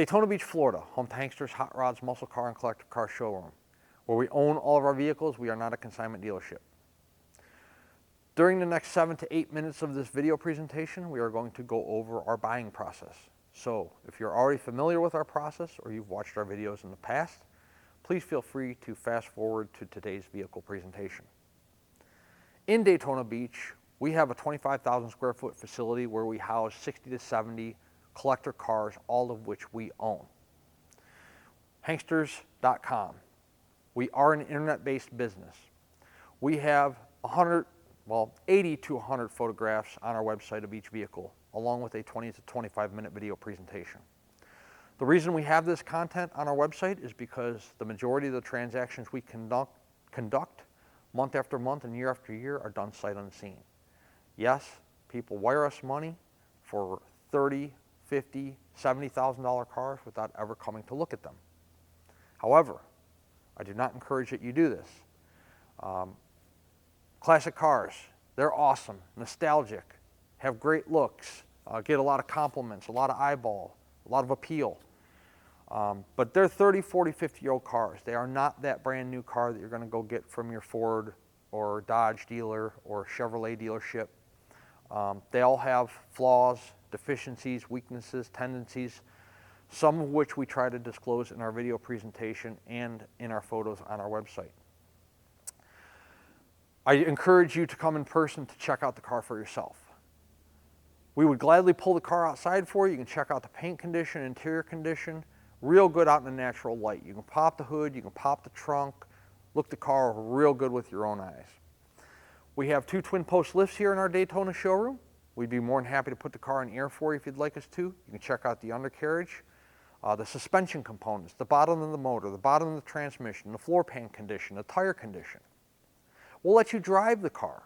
Daytona Beach, Florida, home to Hankster's Hot Rods, Muscle Car, and Collector Car Showroom. Where we own all of our vehicles, we are not a consignment dealership. During the next 7 to 8 minutes of this video presentation, we are going to go over our buying process. So, if you're already familiar with our process or you've watched our videos in the past, please feel free to fast forward to today's vehicle presentation. In Daytona Beach, we have a 25,000 square foot facility where we house 60 to 70 collector cars, all of which we own. Hanksters.com. We are an internet-based business. We have 80 to 100 photographs on our website of each vehicle, along with a 20 to 25 minute video presentation. The reason we have this content on our website is because the majority of the transactions we conduct month after month and year after year are done sight unseen. Yes, people wire us money for $30,000, $50,000, $70,000 cars without ever coming to look at them. However, I do not encourage that you do this. Classic cars, they're awesome, nostalgic, have great looks, get a lot of compliments, a lot of eyeball, a lot of appeal. But they're 30, 40, 50-year-old cars. They are not that brand new car that you're going to go get from your Ford or Dodge dealer or Chevrolet dealership. They all have flaws, deficiencies, weaknesses, tendencies, some of which we try to disclose in our video presentation and in our photos on our website. I encourage you to come in person to check out the car for yourself. We would gladly pull the car outside for you. You can check out the paint condition, interior condition, real good out in the natural light. You can pop the hood, you can pop the trunk, look the car real good with your own eyes. We have 2 twin post lifts here in our Daytona showroom. We'd be more than happy to put the car in air for you if you'd like us to. You can check out the undercarriage, the suspension components, the bottom of the motor, the bottom of the transmission, the floor pan condition, the tire condition. We'll let you drive the car.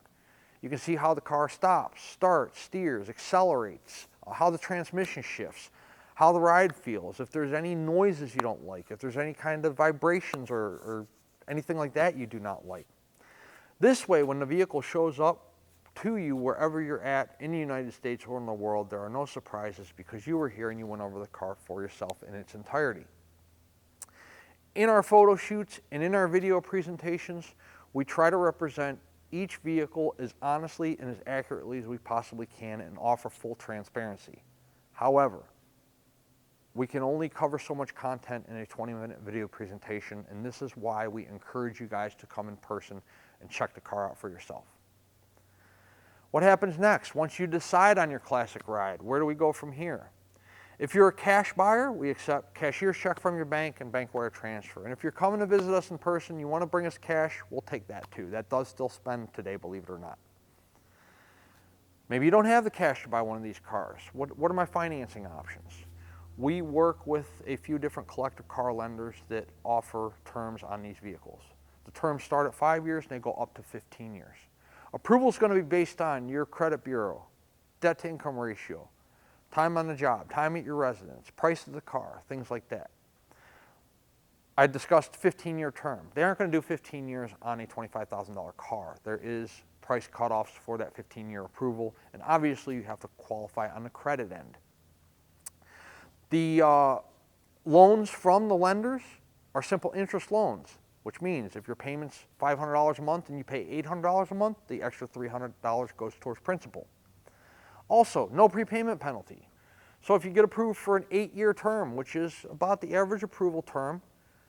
You can see how the car stops, starts, steers, accelerates, how the transmission shifts, how the ride feels, if there's any noises you don't like, if there's any kind of vibrations or anything like that you do not like. This way, when the vehicle shows up to you wherever you're at in the United States or in the world, there are no surprises because you were here and you went over the car for yourself in its entirety. In our photo shoots and in our video presentations, we try to represent each vehicle as honestly and as accurately as we possibly can and offer full transparency. However, we can only cover so much content in a 20-minute video presentation, and this is why we encourage you guys to come in person and check the car out for yourself. What happens next? Once you decide on your classic ride, where do we go from here? If you're a cash buyer, we accept cashier's check from your bank and bank wire transfer. And if you're coming to visit us in person, you want to bring us cash, we'll take that too. That does still spend today, believe it or not. Maybe you don't have the cash to buy one of these cars. What are my financing options? We work with a few different collector car lenders that offer terms on these vehicles. The terms start at 5 years and they go up to 15 years. Approval is going to be based on your credit bureau, debt to income ratio, time on the job, time at your residence, price of the car, things like that. I discussed 15-year term. They aren't going to do 15 years on a $25,000 car. There is price cutoffs for that 15-year approval, and obviously you have to qualify on the credit end. The loans from the lenders are simple interest loans, which means if your payment's $500 a month and you pay $800 a month, the extra $300 goes towards principal. Also, no prepayment penalty. So if you get approved for an 8-year term, which is about the average approval term,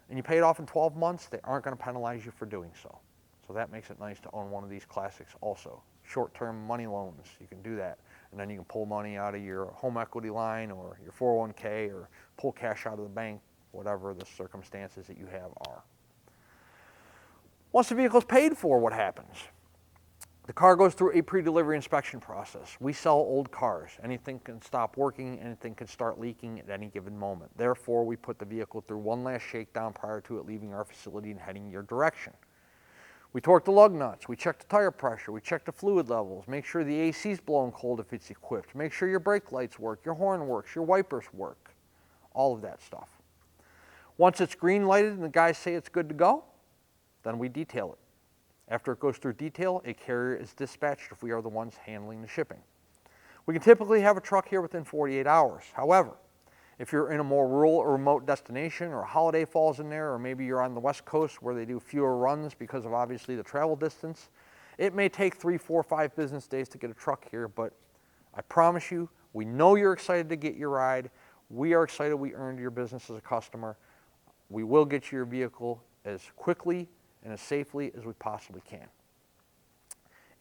and you pay it off in 12 months, they aren't going to penalize you for doing so. So that makes it nice to own one of these classics also. Short-term money loans, you can do that. And then you can pull money out of your home equity line or your 401k or pull cash out of the bank, whatever the circumstances that you have are. Once the vehicle is paid for, what happens? The car goes through a pre-delivery inspection process. We sell old cars. Anything can stop working, anything can start leaking at any given moment. Therefore, we put the vehicle through one last shakedown prior to it leaving our facility and heading your direction. We torque the lug nuts, we check the tire pressure, we check the fluid levels, make sure the AC is blowing cold if it's equipped, make sure your brake lights work, your horn works, your wipers work, all of that stuff. Once it's green lighted and the guys say it's good to go, then we detail it. After it goes through detail, a carrier is dispatched if we are the ones handling the shipping. We can typically have a truck here within 48 hours. However, If you're in a more rural or remote destination, or a holiday falls in there, or maybe you're on the West Coast where they do fewer runs because of obviously the travel distance, it may take 3, 4, 5 business days to get a truck here, but I promise you, we know you're excited to get your ride. We are excited we earned your business as a customer. We will get you your vehicle as quickly and as safely as we possibly can.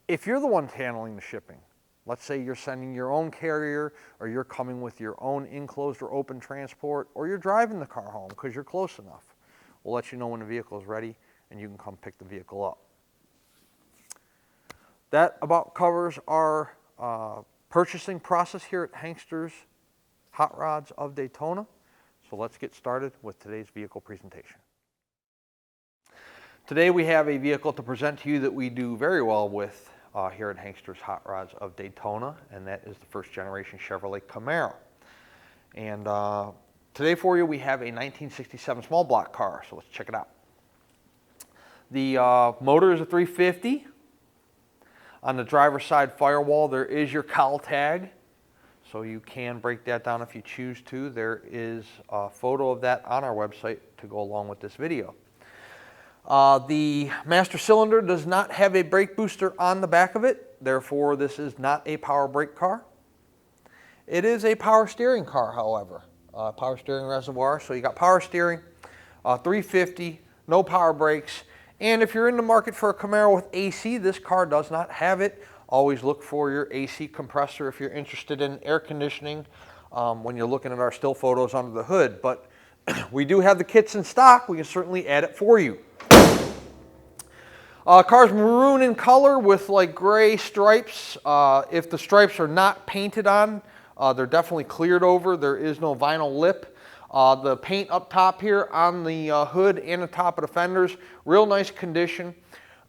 If you're the one handling the shipping, let's say you're sending your own carrier, or you're coming with your own enclosed or open transport, or you're driving the car home because you're close enough, we'll let you know when the vehicle is ready and you can come pick the vehicle up. That about covers our purchasing process here at Hankster's Hot Rods of Daytona. So let's get started with today's vehicle presentation. Today we have a vehicle to present to you that we do very well with here at Hankster's Hot Rods of Daytona, and that is the first generation Chevrolet Camaro. And today for you we have a 1967 small block car, so let's check it out. The motor is a 350. On the driver's side firewall there is your cowl tag, so you can break that down if you choose to. There is a photo of that on our website to go along with this video. The master cylinder does not have a brake booster on the back of it, therefore this is not a power brake car. It is a power steering car, however. Power steering reservoir, so you got power steering, 350, no power brakes. And if you're in the market for a Camaro with AC, this car does not have it. Always look for your AC compressor if you're interested in air conditioning when you're looking at our still photos under the hood. But we do have the kits in stock. We can certainly add it for you. Car's maroon in color with like gray stripes. If the stripes are not painted on, they're definitely cleared over. There is no vinyl lip. The paint up top here on the hood and the top of the fenders, real nice condition.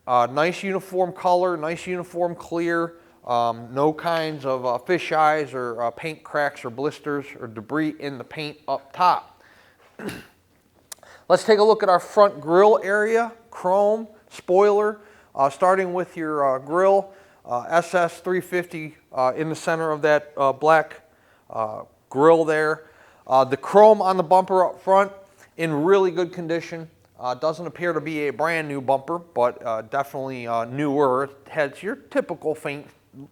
Nice uniform color, nice uniform clear. No kinds of fish eyes or paint cracks or blisters or debris in the paint up top. Let's take a look at our front grille area. Chrome, spoiler, starting with your grille. SS 350 in the center of that black grille there. The chrome on the bumper up front in really good condition. Doesn't appear to be a brand new bumper, but definitely newer. It has your typical faint,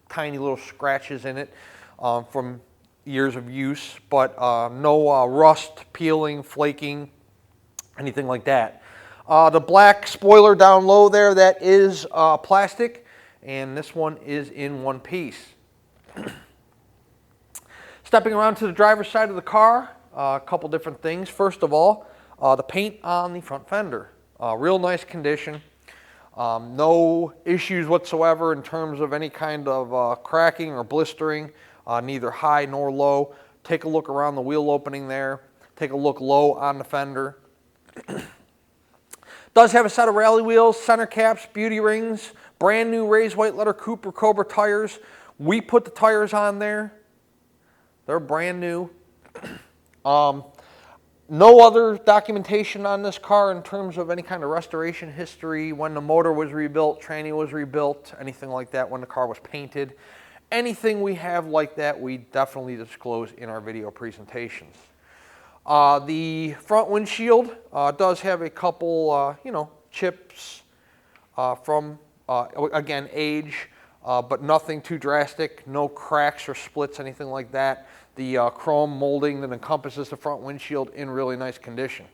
tiny little scratches in it from years of use, but no rust, peeling, flaking, anything like that. The black spoiler down low there, that is plastic, and this one is in one piece. Stepping around to the driver's side of the car, a couple different things. First of all, the paint on the front fender. Real nice condition. No issues whatsoever in terms of any kind of cracking or blistering, neither high nor low. Take a look around the wheel opening there. Take a look low on the fender. Does have a set of rally wheels, center caps, beauty rings, brand new raised white letter Cooper Cobra tires. We put the tires on there. They're brand new. No other documentation on this car in terms of any kind of restoration history, when the motor was rebuilt, tranny was rebuilt, anything like that, when the car was painted. Anything we have like that, we definitely disclose in our video presentations. The front windshield does have a couple, chips from, again, age. But nothing too drastic, no cracks or splits, anything like that. The chrome molding that encompasses the front windshield in really nice condition.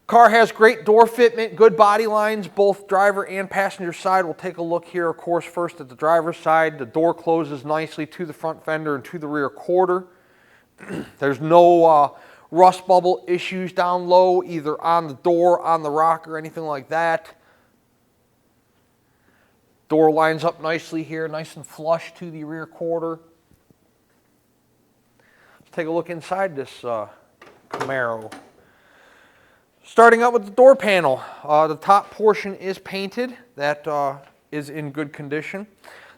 Car has great door fitment, good body lines, both driver and passenger side. We'll take a look here, of course, first at the driver's side. The door closes nicely to the front fender and to the rear quarter. There's no rust bubble issues down low, either on the door, on the rocker, anything like that. Door lines up nicely here, nice and flush to the rear quarter. Let's take a look inside this Camaro. Starting out with the door panel, the top portion is painted. That is in good condition.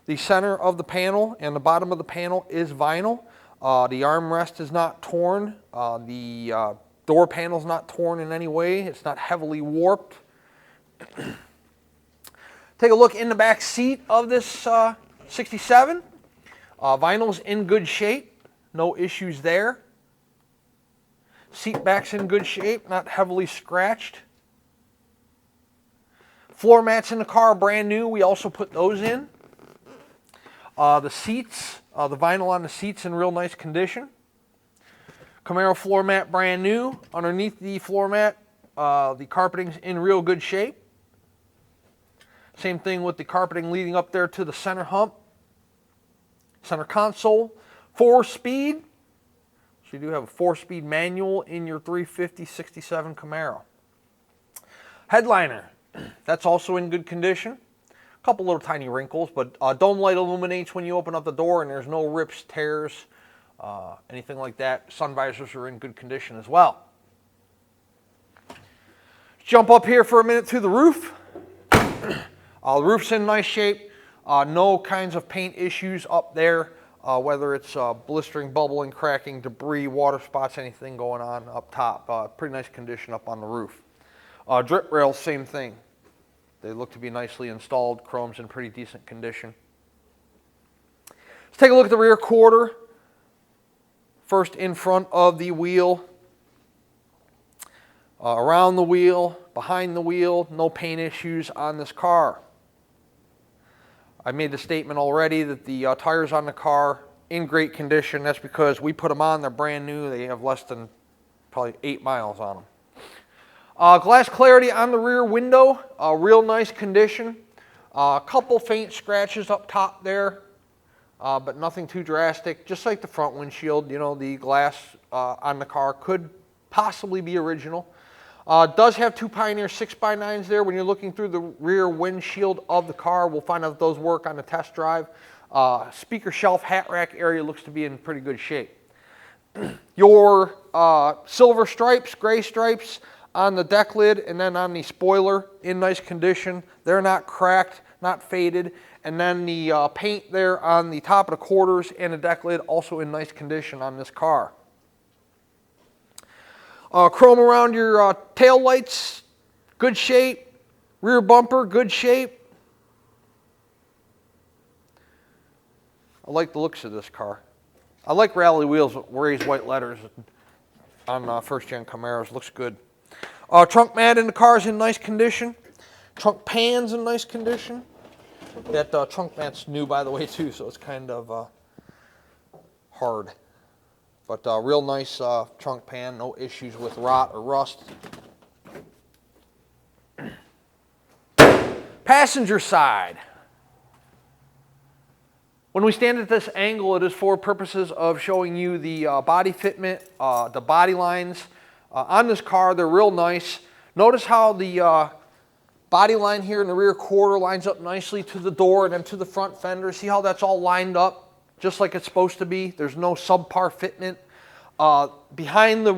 The center of the panel and the bottom of the panel is vinyl. The armrest is not torn. The door panel is not torn in any way. It's not heavily warped. Take a look in the back seat of this 67. Vinyl's in good shape. No issues there. Seat back's in good shape, not heavily scratched. Floor mats in the car are brand new. We also put those in. The seats, the vinyl on the seats in real nice condition. Camaro floor mat brand new. Underneath the floor mat, the carpeting's in real good shape. Same thing with the carpeting leading up there to the center hump. Center console, 4-speed. So you do have a 4-speed manual in your 350/67 Camaro. Headliner, that's also in good condition. A couple little tiny wrinkles, but dome light illuminates when you open up the door, and there's no rips, tears, anything like that. Sun visors are in good condition as well. Let's jump up here for a minute to the roof. The roof's in nice shape. No kinds of paint issues up there, whether it's blistering, bubbling, cracking, debris, water spots, anything going on up top. Pretty nice condition up on the roof. Drip rails, same thing. They look to be nicely installed. Chrome's in pretty decent condition. Let's take a look at the rear quarter. First in front of the wheel. Around the wheel, behind the wheel, no paint issues on this car. I made the statement already that the tires on the car in great condition. That's because we put them on, they're brand new. They have less than probably 8 miles on them. Glass clarity on the rear window, real nice condition. A couple faint scratches up top there, but nothing too drastic. Just like the front windshield, you know, the glass on the car could possibly be original. Does have 2 Pioneer 6x9s there. When you're looking through the rear windshield of the car, we'll find out if those work on the test drive. Speaker shelf, hat rack area looks to be in pretty good shape. Your silver stripes, gray stripes on the deck lid and then on the spoiler in nice condition. They're not cracked, not faded. And then the paint there on the top of the quarters and the deck lid also in nice condition on this car. Chrome around your tail lights, good shape. Rear bumper, good shape. I like the looks of this car. I like rally wheels with raised white letters on first-gen Camaros. Looks good. Trunk mat in the car is in nice condition. Trunk pan's in nice condition. That trunk mat's new, by the way, too, so it's kind of hard. But real nice trunk pan, no issues with rot or rust. Passenger side. When we stand at this angle, it is for purposes of showing you the body fitment, the body lines. On this car, they're real nice. Notice how the body line here in the rear quarter lines up nicely to the door and then to the front fender. See how that's all lined up just like it's supposed to be? There's no subpar fitment. Behind the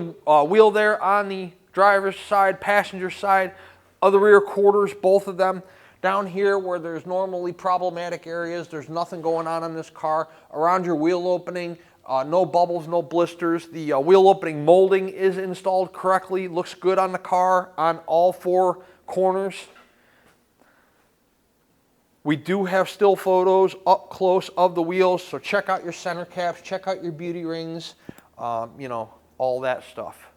wheel there on the driver's side, passenger side of the rear quarters, both of them. Down here where there's normally problematic areas, there's nothing going on this car. Around your wheel opening, no bubbles, no blisters. The wheel opening molding is installed correctly. Looks good on the car on all 4 corners. We do have still photos up close of the wheels, so check out your center caps, check out your beauty rings, you know, all that stuff.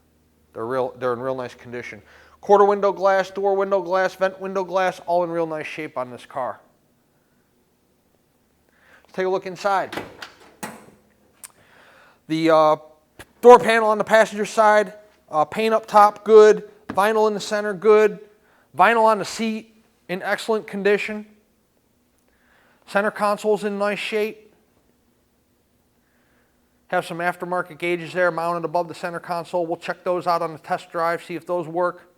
They're in real nice condition. Quarter window glass, door window glass, vent window glass, all in real nice shape on this car. Let's take a look inside. The door panel on the passenger side, paint up top, good. Vinyl in the center, good. Vinyl on the seat, in excellent condition. Center console's in nice shape. Have some aftermarket gauges there mounted above the center console. We'll check those out on the test drive, see if those work.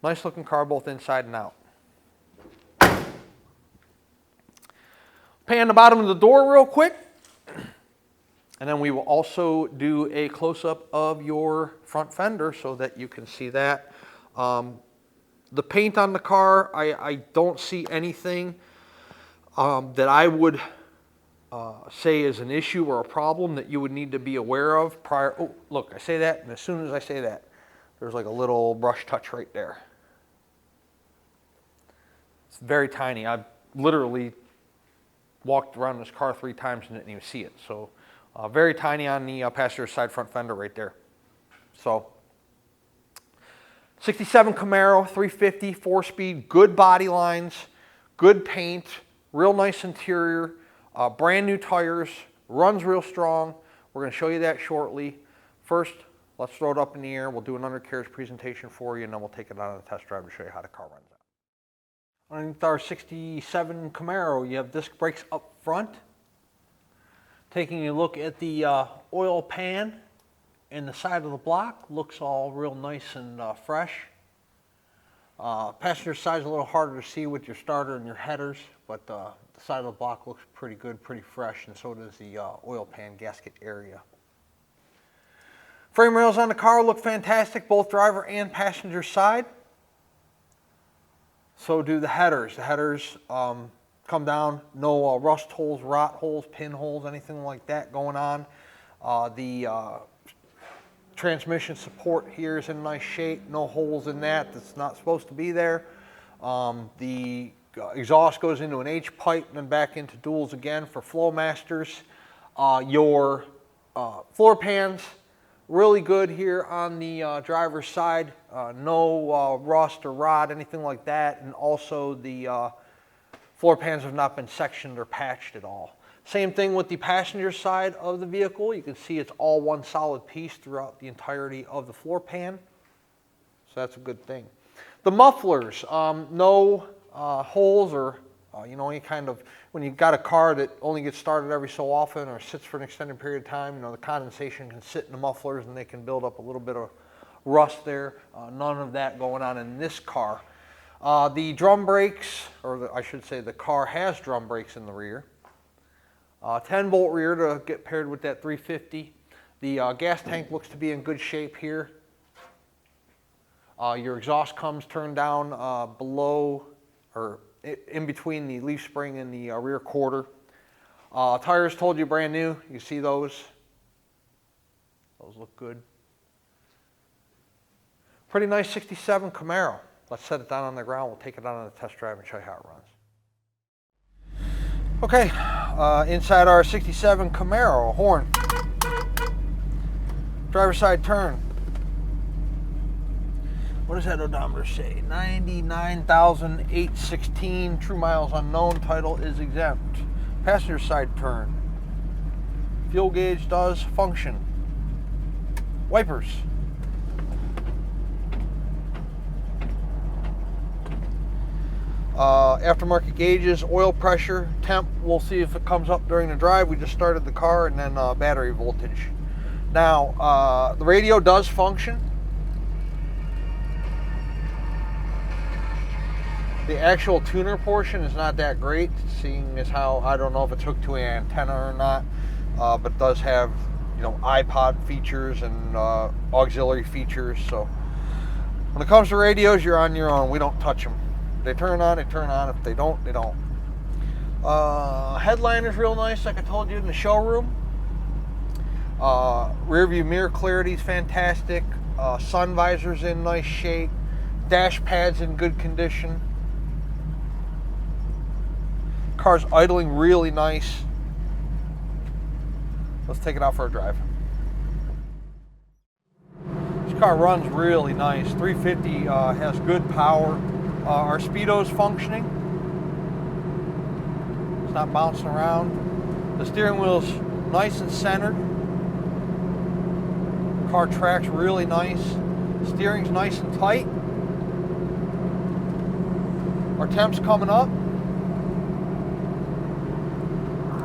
Nice looking car both inside and out. Pan the bottom of the door real quick. And then we will also do a close-up of your front fender so that you can see that. The paint on the car, I don't see anything that I would say is an issue or a problem that you would need to be aware of prior. Oh, look, I say that, and as soon as I say that, there's like a little brush touch right there. It's very tiny. I've literally walked around this car 3 times and didn't even see it. So very tiny on the passenger side front fender right there. So 67 Camaro, 350, 4-speed, good body lines, good paint, real nice interior, brand new tires, runs real strong. We're going to show you that shortly. First, let's throw it up in the air. We'll do an undercarriage presentation for you, and then we'll take it out on a test drive to show you how the car runs out. Underneath our 67 Camaro, you have disc brakes up front. Taking a look at the oil pan and the side of the block, looks all real nice and fresh. Passenger side is a little harder to see with your starter and your headers, but the side of the block looks pretty good, pretty fresh, and so does the oil pan gasket area. Frame rails on the car look fantastic, both driver and passenger side. So do the headers. The headers come down, no rust holes, rot holes, pinholes, anything like that going on. The transmission support here is in nice shape, no holes in that. That's not supposed to be there. The exhaust goes into an H pipe and then back into duals again for Flowmasters. Your floor pans, really good here on the driver's side. No rust or rot, anything like that. And also the floor pans have not been sectioned or patched at all. Same thing with the passenger side of the vehicle. You can see it's all one solid piece throughout the entirety of the floor pan. So that's a good thing. The mufflers, no holes or any kind of, when you've got a car that only gets started every so often or sits for an extended period of time, the condensation can sit in the mufflers and they can build up a little bit of rust there. None of that going on in this car. The drum brakes, I should say the car has drum brakes in the rear. 10-bolt rear to get paired with that 350. The gas tank looks to be in good shape here. Your exhaust comes turned down below or in between the leaf spring and the rear quarter. Tires told you brand new. You see those. Those look good. Pretty nice 67 Camaro. Let's set it down on the ground. We'll take it out on a test drive and show you how it runs. Okay, inside our 67 Camaro, horn, driver's side turn. What does that odometer say? 99,816, true miles unknown, title is exempt. Passenger side turn. Fuel gauge does function. Wipers. Aftermarket gauges, oil pressure, temp, we'll see if it comes up during the drive. We just started the car, and then battery voltage. Now, the radio does function. The actual tuner portion is not that great, seeing as how, I don't know if it's hooked to an antenna or not, but it does have, iPod features and auxiliary features. So when it comes to radios, you're on your own. We don't touch them. They turn on, they turn on. If they don't, they don't. Headliner's real nice, like I told you in the showroom. Rear view mirror clarity is fantastic. Sun visor's in nice shape. Dash pad's in good condition. Car's idling really nice. Let's take it out for a drive. This car runs really nice. 350 has good power. Our speedo's functioning. It's not bouncing around. The steering wheel's nice and centered. Car tracks really nice. Steering's nice and tight. Our temp's coming up.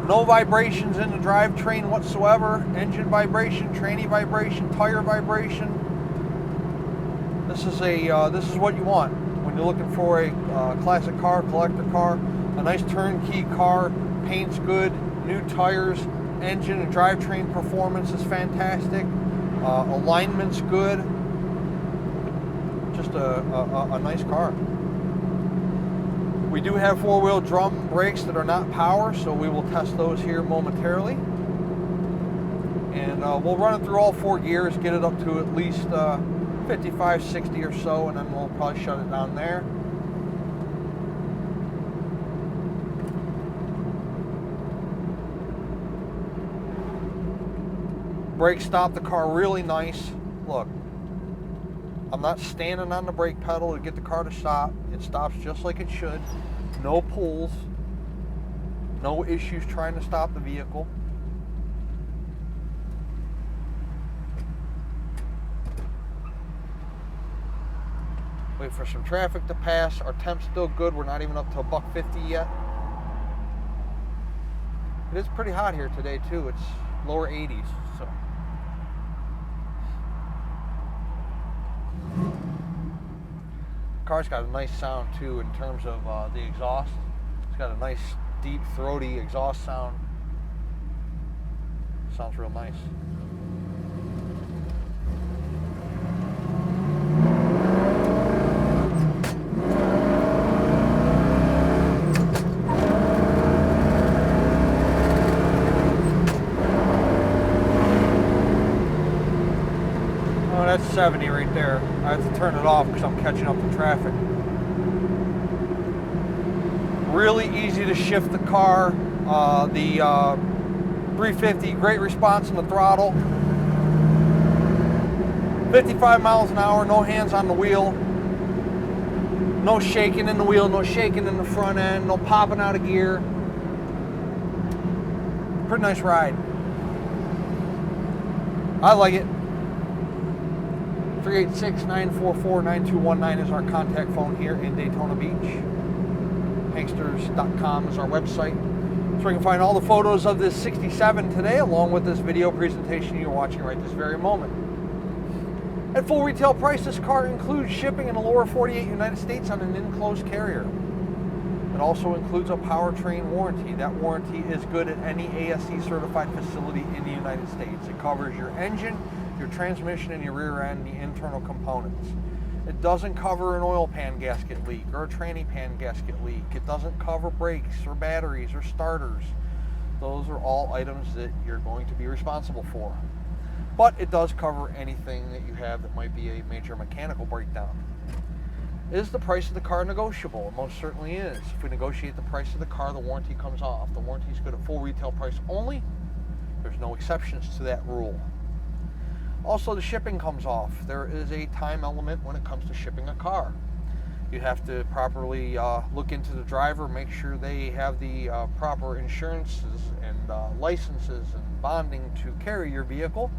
No vibrations in the drivetrain whatsoever. Engine vibration, tranny vibration, tire vibration. This is what you want when you're looking for a classic car, collector car. A nice turnkey car, paint's good, new tires, engine and drivetrain performance is fantastic. Alignment's good. Just a nice car. We do have four-wheel drum brakes that are not power, so we will test those here momentarily. And we'll run it through all 4 gears, get it up to at least 55, 60 or so, and then we'll probably shut it down there. Brakes stop the car really nice. Look, I'm not standing on the brake pedal to get the car to stop. It stops just like it should. No pulls. No issues trying to stop the vehicle. Wait for some traffic to pass. Our temp's still good. We're not even up to $1.50 yet. It is pretty hot here today too. It's lower 80s. So. The car's got a nice sound too in terms of the exhaust. It's got a nice, deep, throaty exhaust sound. Sounds real nice. That's 70 right there. I have to turn it off because I'm catching up to traffic. Really easy to shift the car. The 350, great response on the throttle. 55 miles an hour, no hands on the wheel. No shaking in the wheel, no shaking in the front end, no popping out of gear. Pretty nice ride. I like it. 386-944-9219 is our contact phone here in Daytona Beach. Hanksters.com is our website. So we can find all the photos of this 67 today, along with this video presentation you're watching right this very moment. At full retail price, this car includes shipping in the lower 48 United States on an enclosed carrier. It also includes a powertrain warranty. That warranty is good at any ASE certified facility in the United States. It covers your engine, your transmission, and your rear end, the internal components. It doesn't cover an oil pan gasket leak or a tranny pan gasket leak. It doesn't cover brakes or batteries or starters. Those are all items that you're going to be responsible for. But it does cover anything that you have that might be a major mechanical breakdown. Is the price of the car negotiable? It most certainly is. If we negotiate the price of the car, the warranty comes off. The warranty is good at full retail price only. There's no exceptions to that rule. Also, the shipping comes off. There is a time element when it comes to shipping a car. You have to properly look into the driver, make sure they have the proper insurances and licenses and bonding to carry your vehicle,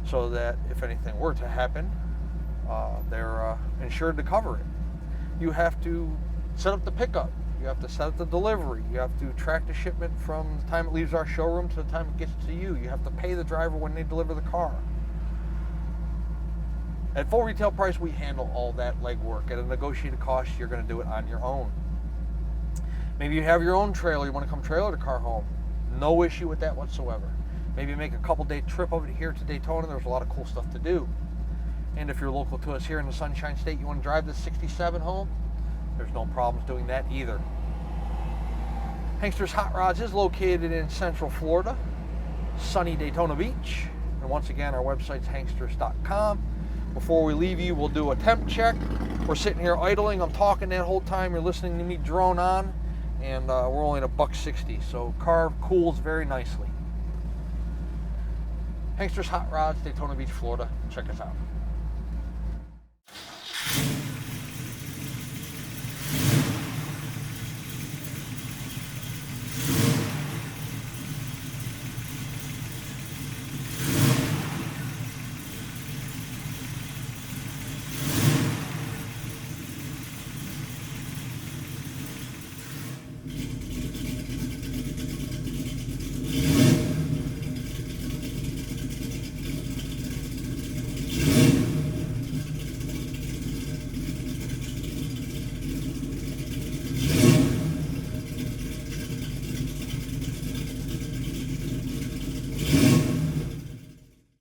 so that if anything were to happen, they're insured to cover it. You have to set up the pickup. You have to set up the delivery. You have to track the shipment from the time it leaves our showroom to the time it gets to you. You have to pay the driver when they deliver the car. At full retail price, we handle all that legwork. At a negotiated cost, you're going to do it on your own. Maybe you have your own trailer. You want to come trailer the car home. No issue with that whatsoever. Maybe make a couple-day trip over here to Daytona. There's a lot of cool stuff to do. And if you're local to us here in the Sunshine State, you want to drive this 67 home, there's no problems doing that either. Hanksters Hot Rods is located in Central Florida, sunny Daytona Beach. And once again, our website's hanksters.com. Before we leave you, we'll do a temp check. We're sitting here idling. I'm talking that whole time. You're listening to me drone on. And we're only at $1.60. So car cools very nicely. Hanksters Hot Rods, Daytona Beach, Florida. Check us out.